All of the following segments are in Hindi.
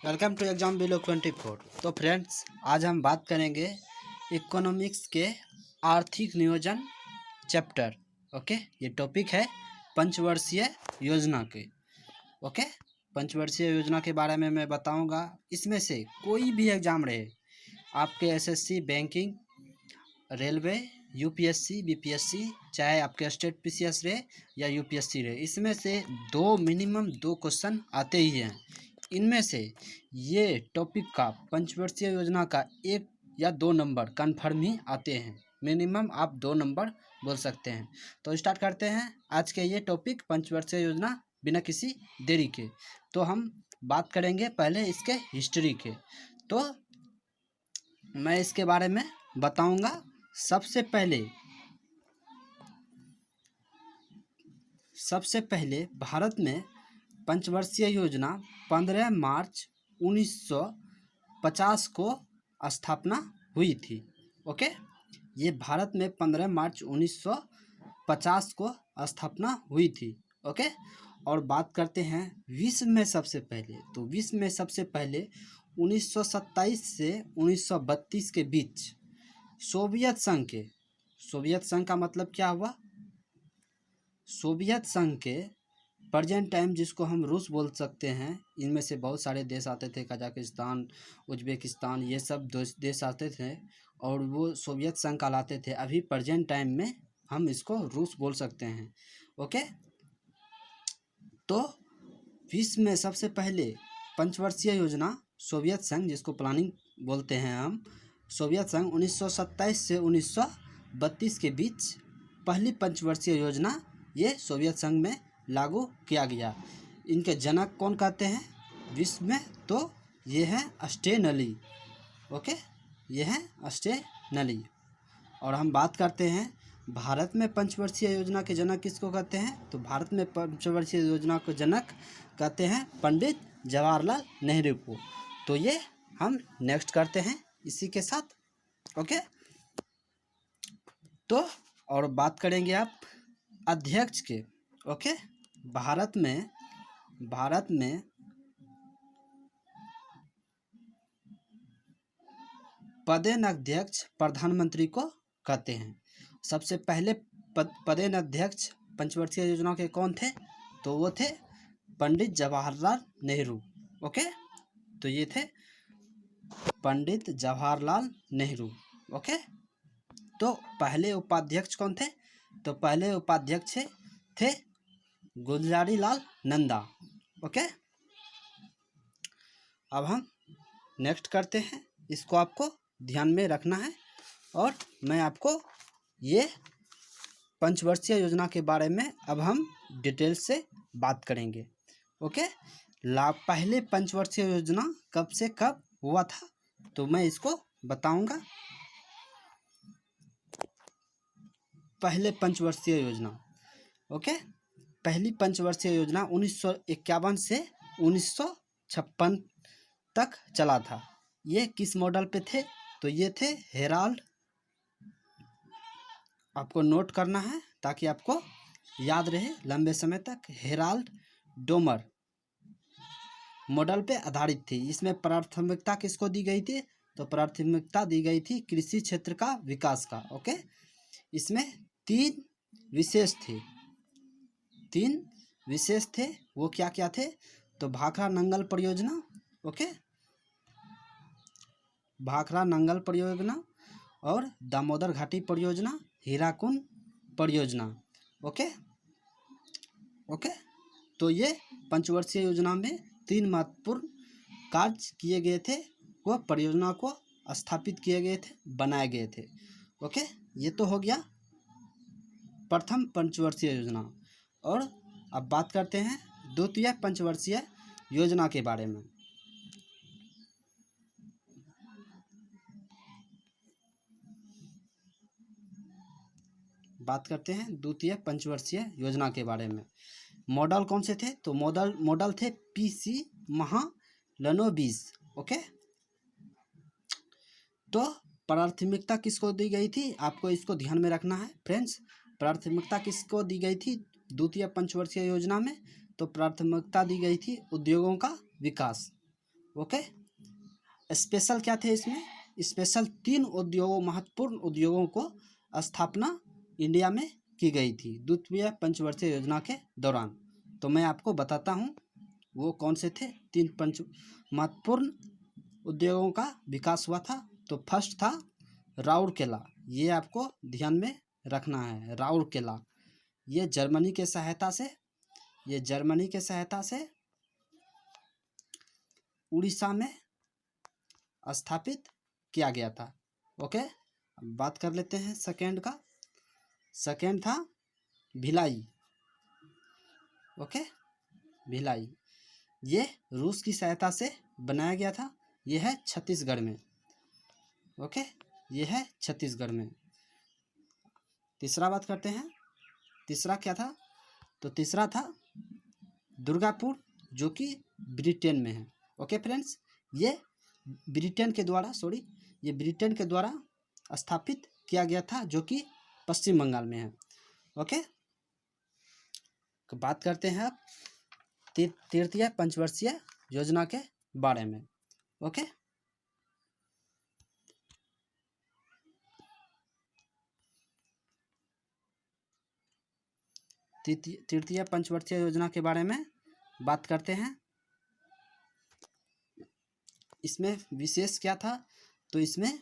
Welcome to exam below 24। तो फ्रेंड्स, आज हम बात करेंगे इकोनॉमिक्स के आर्थिक नियोजन चैप्टर। ओके, ये टॉपिक है पंचवर्षीय योजना के। ओके, पंचवर्षीय योजना के बारे में मैं बताऊंगा। इसमें से कोई भी एग्जाम रहे, आपके SSC, banking, railway, UPSC, BPSC, चाहे आपके स्टेट पीसीएस रहे या यूपीएससी रहे, इसमें से मिनिमम दो क्वेश्चन आते ही हैं। इनमें से ये टॉपिक का पंचवर्षीय योजना का 1 या 2 नंबर कन्फर्म ही आते हैं। मिनिमम आप 2 नंबर बोल सकते हैं। तो स्टार्ट करते हैं आज के ये टॉपिक पंचवर्षीय योजना बिना किसी देरी के। तो हम बात करेंगे पहले इसके हिस्ट्री के। तो मैं इसके बारे में बताऊंगा। सबसे पहले भारत में पंचवर्षीय योजना 15 मार्च 1950 को स्थापना हुई थी। ओके, ये भारत में 15 मार्च 1950 को स्थापना हुई थी। ओके, और बात करते हैं विश्व में सबसे पहले। तो विश्व में सबसे पहले 1927 से 1932 के बीच सोवियत संघ का मतलब क्या हुआ? सोवियत संघ के प्रेजेंट टाइम जिसको हम रूस बोल सकते हैं, इनमें से बहुत सारे देश आते थे, कजाकिस्तान, उज्बेकिस्तान, ये सब देश आते थे और वो सोवियत संघ कहलाते थे। अभी प्रेजेंट टाइम में हम इसको रूस बोल सकते हैं। ओके, तो विश्व में सबसे पहले पंचवर्षीय योजना सोवियत संघ, जिसको प्लानिंग बोलते हैं हम, सोवियत संघ 1927 से 1932 के बीच पहली पंचवर्षीय योजना ये सोवियत संघ में लागू किया गया। इनके जनक कौन कहते हैं विश्व में? तो ये हैं स्टेनली। ओके, ये हैं स्टेनली। और हम बात करते हैं भारत में पंचवर्षीय योजना के जनक किसको कहते हैं? तो भारत में पंचवर्षीय योजना को जनक कहते हैं पंडित जवाहरलाल नेहरू को। तो ये हम नेक्स्ट करते हैं इसी के साथ। ओके, तो और बात करेंगे आप अध्यक्ष के। ओके, भारत में पदेन अध्यक्ष प्रधानमंत्री को कहते हैं। सबसे पहले पदेन अध्यक्ष पंचवर्षीय योजना के कौन थे? तो वो थे पंडित जवाहरलाल नेहरू। ओके, तो ये थे पंडित जवाहरलाल नेहरू। ओके, तो पहले उपाध्यक्ष कौन थे? तो पहले उपाध्यक्ष थे गुलजारी लाल नंदा। ओके, अब हम नेक्स्ट करते हैं। इसको आपको ध्यान में रखना है और मैं आपको ये पंचवर्षीय योजना के बारे में अब हम डिटेल से बात करेंगे। ओके, पहले पंचवर्षीय योजना कब से कब हुआ था तो मैं इसको बताऊंगा। पहले पंचवर्षीय योजना, ओके, पहली पंचवर्षीय योजना 1951 से 1956 तक चला था। ये किस मॉडल पे थे? तो ये थे हेराल्ड, आपको नोट करना है ताकि आपको याद रहे लंबे समय तक। हेराल्ड डोमर मॉडल पे आधारित थी। इसमें प्राथमिकता किसको दी गई थी? तो प्राथमिकता दी गई थी कृषि क्षेत्र का विकास का। ओके, इसमें तीन विशेष थे। वो क्या क्या थे? तो भाखड़ा नंगल परियोजना, ओके, भाखड़ा नंगल परियोजना और दामोदर घाटी परियोजना, हीराकुंड परियोजना। ओके, तो ये पंचवर्षीय योजना में 3 महत्वपूर्ण कार्य किए गए थे। वो परियोजना को स्थापित किए गए थे, बनाए गए थे। ओके, ये तो हो गया प्रथम पंचवर्षीय योजना। और अब बात करते हैं द्वितीय पंचवर्षीय योजना के बारे में। बात करते हैं द्वितीय पंचवर्षीय योजना के बारे में। मॉडल कौन से थे? तो मॉडल थे पीसी महालनोबिस। ओके, तो प्राथमिकता किसको दी गई थी? आपको इसको ध्यान में रखना है फ्रेंड्स। प्राथमिकता किसको दी गई थी द्वितीय पंचवर्षीय योजना में? तो प्राथमिकता दी गई थी उद्योगों का विकास। ओके। स्पेशल क्या थे इसमें, स्पेशल 3 उद्योगों, महत्वपूर्ण उद्योगों को स्थापना इंडिया में की गई थी द्वितीय पंचवर्षीय योजना के दौरान। तो मैं आपको बताता हूँ वो कौन से थे 3 पंच महत्वपूर्ण उद्योगों का विकास हुआ था। तो फर्स्ट था राउरकेला, ये आपको ध्यान में रखना है। राउरकेला ये जर्मनी के सहायता से, ये जर्मनी के सहायता से उड़ीसा में स्थापित किया गया था। ओके, अब बात कर लेते हैं सेकेंड का। सेकेंड था भिलाई। ओके, भिलाई ये रूस की सहायता से बनाया गया था। ये है छत्तीसगढ़ में। ओके, ये है छत्तीसगढ़ में। तीसरा बात करते हैं, तीसरा क्या था, तो तीसरा था दुर्गापुर, जो कि ब्रिटेन में है। ओके फ्रेंड्स, ये ब्रिटेन के द्वारा ये ब्रिटेन के द्वारा स्थापित किया गया था, जो कि पश्चिम बंगाल में है। ओके, तो बात करते हैं अब तृतीय पंचवर्षीय योजना के बारे में। ओके, तृतीय पंचवर्षीय योजना के बारे में बात करते हैं। इसमें विशेष क्या था, तो इसमें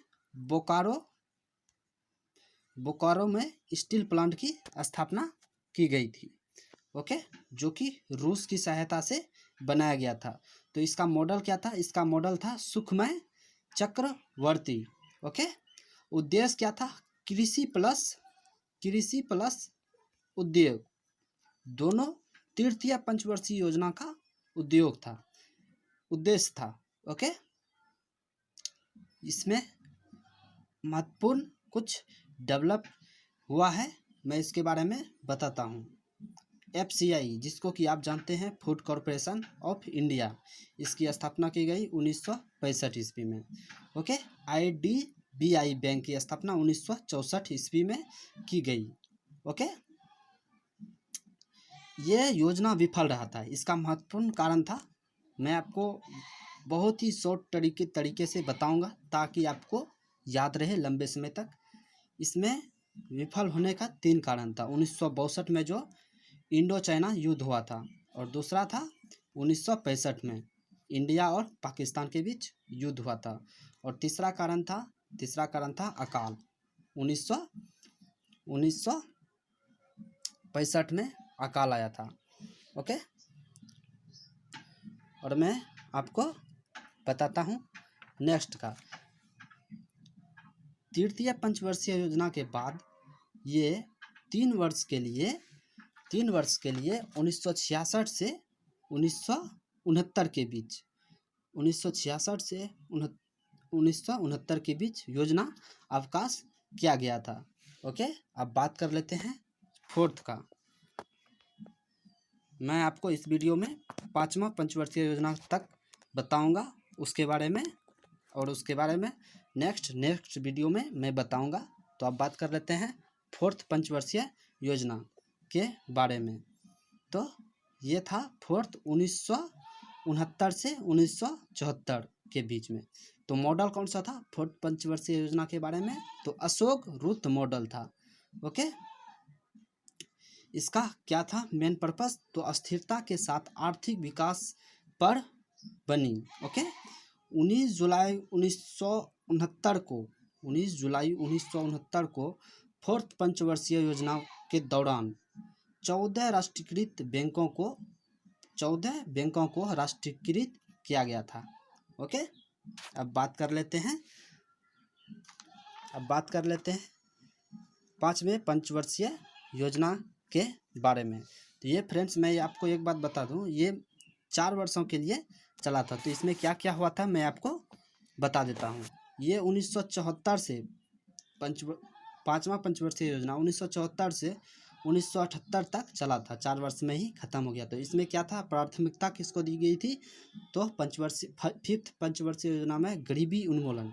बोकारो में स्टील प्लांट की स्थापना की गई थी। ओके, जो कि रूस की सहायता से बनाया गया था। तो इसका मॉडल क्या था, इसका मॉडल था सुखमय चक्रवर्ती। ओके, उद्देश्य क्या था, कृषि प्लस उद्योग, दोनों तृतीय पंचवर्षीय योजना का उद्देश्य था। ओके, इसमें महत्वपूर्ण कुछ डेवलप हुआ है, मैं इसके बारे में बताता हूँ। FCI, जिसको कि आप जानते हैं फूड कॉरपोरेशन ऑफ इंडिया, इसकी स्थापना की गई 1965 ईस्वी में। ओके, IDBI बैंक की स्थापना 1964 ईस्वी में की गई। ओके, ये योजना विफल रहा था। इसका महत्वपूर्ण कारण था, मैं आपको बहुत ही शॉर्ट तरीके से बताऊंगा ताकि आपको याद रहे लंबे समय तक। इसमें विफल होने का 3 कारण था। 1962 में जो इंडो चाइना युद्ध हुआ था, और दूसरा था 1965 में इंडिया और पाकिस्तान के बीच युद्ध हुआ था, और तीसरा कारण था अकाल। 1965 में अकाल आया था। ओके, और मैं आपको बताता हूँ नेक्स्ट का। तृतीय पंचवर्षीय योजना के बाद ये 3 वर्ष के लिए 1966 से 1969 के बीच 1966 से 1969 के बीच योजना अवकाश किया गया था। ओके, अब बात कर लेते हैं फोर्थ का। मैं आपको इस वीडियो में 5वां पंचवर्षीय योजना तक बताऊंगा उसके बारे में, और उसके बारे में नेक्स्ट वीडियो में मैं बताऊंगा। तो अब बात कर लेते हैं फोर्थ पंचवर्षीय योजना के बारे में। तो ये था फोर्थ 1969 से 1974 के बीच में। तो मॉडल कौन सा था फोर्थ पंचवर्षीय योजना के बारे में, तो अशोक रुत मॉडल था। ओके, इसका क्या था मेन पर्पस, तो स्थिरता के साथ आर्थिक विकास पर बनी। ओके, 19 जुलाई 1969 को फोर्थ पंचवर्षीय योजना के दौरान 14 बैंकों को राष्ट्रीयकृत किया गया था। ओके, अब बात कर लेते हैं 5वें पंचवर्षीय योजना के बारे में। तो ये फ्रेंड्स, मैं आपको एक बात बता दूं, ये 4 वर्षों के लिए चला था। तो इसमें क्या क्या हुआ था मैं आपको बता देता हूँ। ये 1974 से 5वां पंचवर्षीय योजना 1974 से 1978 तक चला था, 4 वर्ष में ही खत्म हो गया। तो इसमें क्या था, प्राथमिकता किसको दी गई थी, तो फिफ्थ पंचवर्षीय योजना में गरीबी उन्मूलन।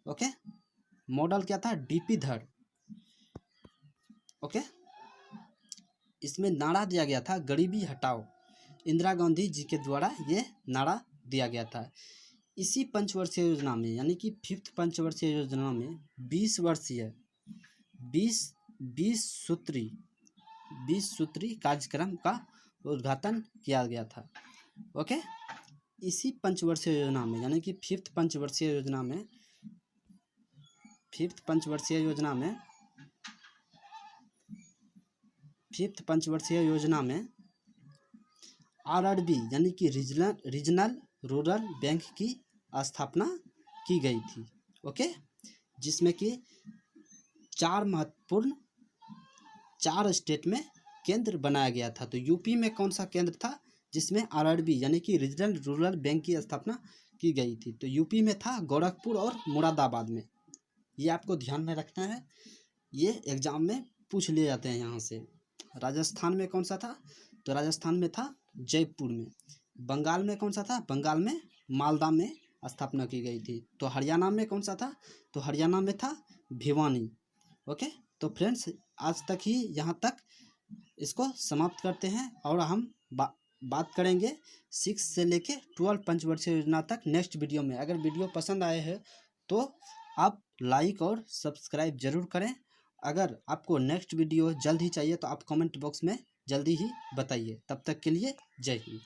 ओके, मॉडल क्या था, DP धड़। ओके, इसमें नारा दिया गया था गरीबी हटाओ। इंदिरा गांधी जी के द्वारा ये नारा दिया गया था। इसी पंचवर्षीय योजना में यानी कि 5th पंचवर्षीय योजना में 20 वर्षीय 20 सूत्री कार्यक्रम का उद्घाटन किया गया था। ओके, इसी पंचवर्षीय योजना में यानी कि 5th पंचवर्षीय योजना में 5th पंचवर्षीय योजना में RRB यानी कि रीजनल रूरल बैंक की स्थापना की गई थी। ओके, जिसमें कि 4 स्टेट में केंद्र बनाया गया था। तो यूपी में कौन सा केंद्र था जिसमें RRB यानी कि रीजनल रूरल बैंक की स्थापना की गई थी? तो यूपी में था गोरखपुर और मुरादाबाद में। ये आपको ध्यान में रखना है, ये एग्जाम में पूछ लिए जाते हैं यहाँ से। राजस्थान में कौन सा था? तो राजस्थान में था जयपुर में। बंगाल में कौन सा था? बंगाल में मालदा में स्थापना की गई थी। तो हरियाणा में कौन सा था? तो हरियाणा में था भिवानी। ओके, तो फ्रेंड्स आज तक ही यहाँ तक इसको समाप्त करते हैं और हम बात करेंगे 6 से लेके 12 पंचवर्षीय योजना तक नेक्स्ट वीडियो में। अगर वीडियो पसंद आए हैं तो आप लाइक और सब्सक्राइब जरूर करें। अगर आपको नेक्स्ट वीडियो जल्द ही चाहिए तो आप कमेंट बॉक्स में जल्दी ही बताइए। तब तक के लिए जय हिंद।